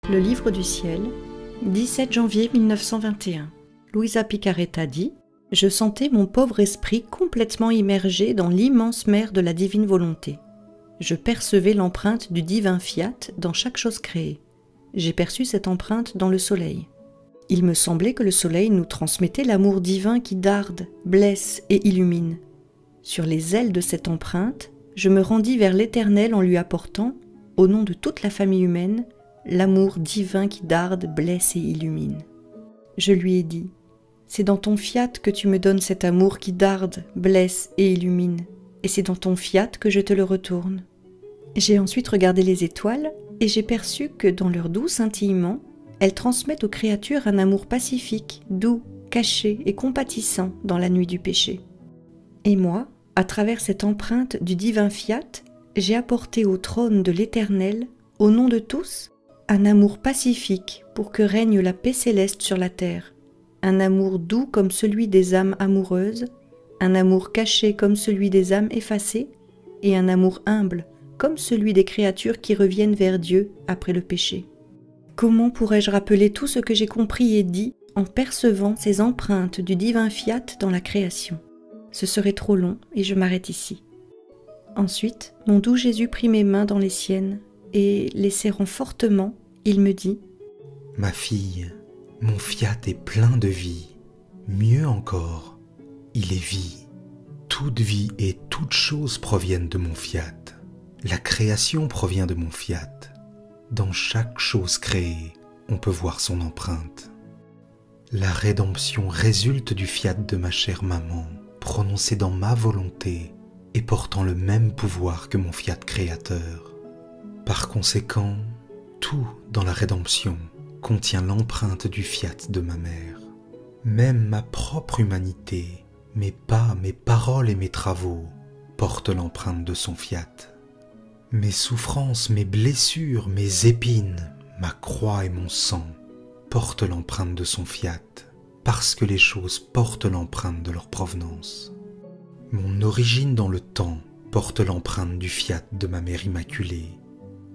Le livre du ciel, 17 janvier 1921. Louisa Picaretta dit « Je sentais mon pauvre esprit complètement immergé dans l'immense mer de la divine volonté. Je percevais l'empreinte du divin fiat dans chaque chose créée. J'ai perçu cette empreinte dans le soleil. Il me semblait que le soleil nous transmettait l'amour divin qui darde, blesse et illumine. Sur les ailes de cette empreinte, je me rendis vers l'Éternel en lui apportant, au nom de toute la famille humaine, l'amour divin qui darde, blesse et illumine. Je lui ai dit, c'est dans ton fiat que tu me donnes cet amour qui darde, blesse et illumine, et c'est dans ton fiat que je te le retourne. J'ai ensuite regardé les étoiles, et j'ai perçu que dans leur doux scintillement, elles transmettent aux créatures un amour pacifique, doux, caché et compatissant dans la nuit du péché. Et moi, à travers cette empreinte du divin fiat, j'ai apporté au trône de l'Éternel, au nom de tous, un amour pacifique pour que règne la paix céleste sur la terre, un amour doux comme celui des âmes amoureuses, un amour caché comme celui des âmes effacées, et un amour humble comme celui des créatures qui reviennent vers Dieu après le péché. Comment pourrais-je rappeler tout ce que j'ai compris et dit en percevant ces empreintes du divin fiat dans la création? Ce serait trop long et je m'arrête ici. Ensuite, mon doux Jésus prit mes mains dans les siennes et, les serrant fortement, il me dit « Ma fille, mon fiat est plein de vie. Mieux encore, il est vie. Toute vie et toute chose proviennent de mon fiat. La création provient de mon fiat. Dans chaque chose créée, on peut voir son empreinte. La rédemption résulte du fiat de ma chère maman, prononcé dans ma volonté et portant le même pouvoir que mon fiat créateur. Par conséquent, tout dans la rédemption contient l'empreinte du fiat de ma mère. Même ma propre humanité, mes pas, mes paroles et mes travaux portent l'empreinte de son fiat. Mes souffrances, mes blessures, mes épines, ma croix et mon sang portent l'empreinte de son fiat, parce que les choses portent l'empreinte de leur provenance. Mon origine dans le temps porte l'empreinte du fiat de ma mère immaculée.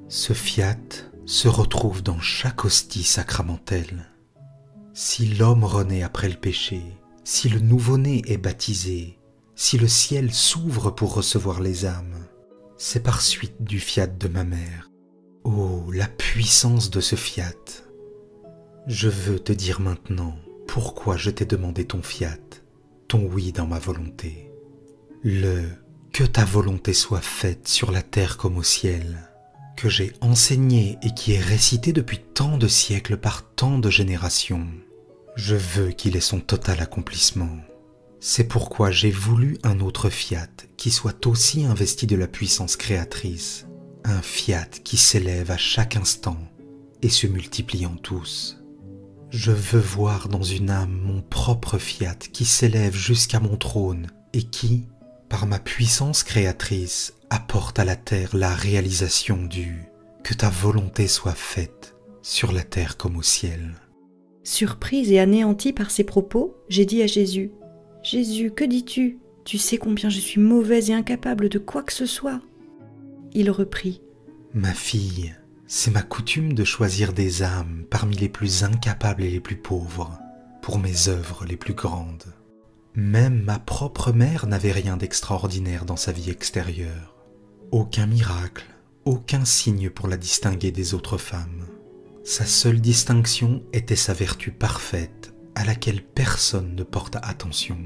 Ce fiat se retrouve dans chaque hostie sacramentelle. Si l'homme renaît après le péché, si le nouveau-né est baptisé, si le ciel s'ouvre pour recevoir les âmes, c'est par suite du fiat de ma mère. Oh, la puissance de ce fiat! Je veux te dire maintenant pourquoi je t'ai demandé ton fiat, ton oui dans ma volonté. Que ta volonté soit faite sur la terre comme au ciel, que j'ai enseigné et qui est récité depuis tant de siècles par tant de générations. Je veux qu'il ait son total accomplissement. C'est pourquoi j'ai voulu un autre fiat qui soit aussi investi de la puissance créatrice, un fiat qui s'élève à chaque instant et se multiplie en tous. Je veux voir dans une âme mon propre fiat qui s'élève jusqu'à mon trône et qui, par ma puissance créatrice, apporte à la terre la réalisation du « que ta volonté soit faite sur la terre comme au ciel ». Surprise et anéantie par ces propos, j'ai dit à Jésus « Jésus, que dis-tu? Tu sais combien je suis mauvaise et incapable de quoi que ce soit. » Il reprit « Ma fille, c'est ma coutume de choisir des âmes parmi les plus incapables et les plus pauvres pour mes œuvres les plus grandes. Même ma propre mère n'avait rien d'extraordinaire dans sa vie extérieure. Aucun miracle, aucun signe pour la distinguer des autres femmes. Sa seule distinction était sa vertu parfaite, à laquelle personne ne porte attention.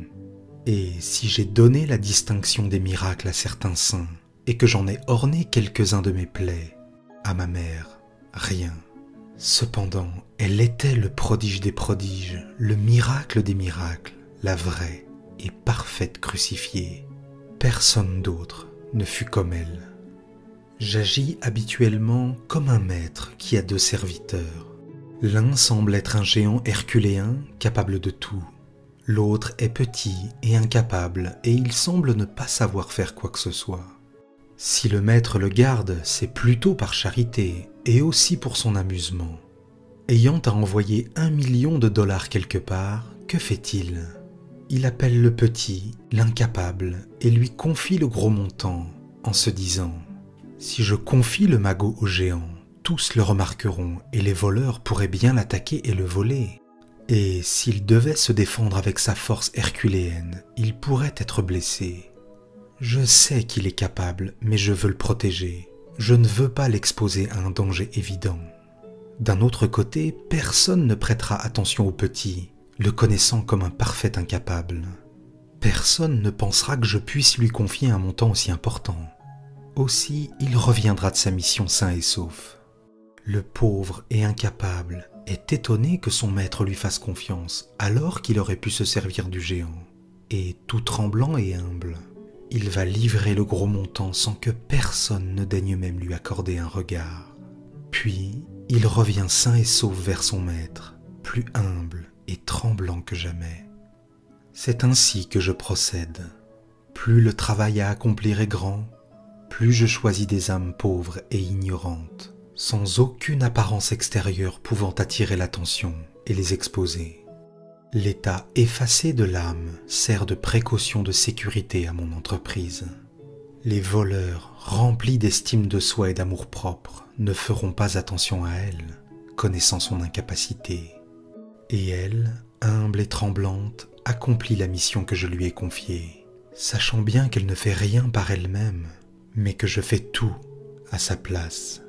Et si j'ai donné la distinction des miracles à certains saints, et que j'en ai orné quelques-uns de mes plaies, à ma mère, rien. Cependant, elle était le prodige des prodiges, le miracle des miracles, la vraie et parfaite crucifiée. Personne d'autre ne fut comme elle. J'agis habituellement comme un maître qui a deux serviteurs. L'un semble être un géant herculéen capable de tout. L'autre est petit et incapable et il semble ne pas savoir faire quoi que ce soit. Si le maître le garde, c'est plutôt par charité et aussi pour son amusement. Ayant à envoyer $1 million quelque part, que fait-il ? Il appelle le petit, l'incapable, et lui confie le gros montant en se disant « Si je confie le magot au géant, tous le remarqueront et les voleurs pourraient bien l'attaquer et le voler. Et s'il devait se défendre avec sa force herculéenne, il pourrait être blessé. Je sais qu'il est capable, mais je veux le protéger. Je ne veux pas l'exposer à un danger évident. D'un autre côté, personne ne prêtera attention au petit, le connaissant comme un parfait incapable. Personne ne pensera que je puisse lui confier un montant aussi important. Aussi, il reviendra de sa mission sain et sauf. Le pauvre et incapable est étonné que son maître lui fasse confiance, alors qu'il aurait pu se servir du géant. Et tout tremblant et humble, il va livrer le gros montant sans que personne ne daigne même lui accorder un regard. Puis, il revient sain et sauf vers son maître, plus humble et tremblant que jamais. C'est ainsi que je procède. Plus le travail à accomplir est grand, plus je choisis des âmes pauvres et ignorantes, sans aucune apparence extérieure pouvant attirer l'attention et les exposer. L'état effacé de l'âme sert de précaution de sécurité à mon entreprise. Les voleurs, remplis d'estime de soi et d'amour-propre, ne feront pas attention à elle, connaissant son incapacité. Et elle, humble et tremblante, accomplit la mission que je lui ai confiée, sachant bien qu'elle ne fait rien par elle-même, mais que je fais tout à sa place.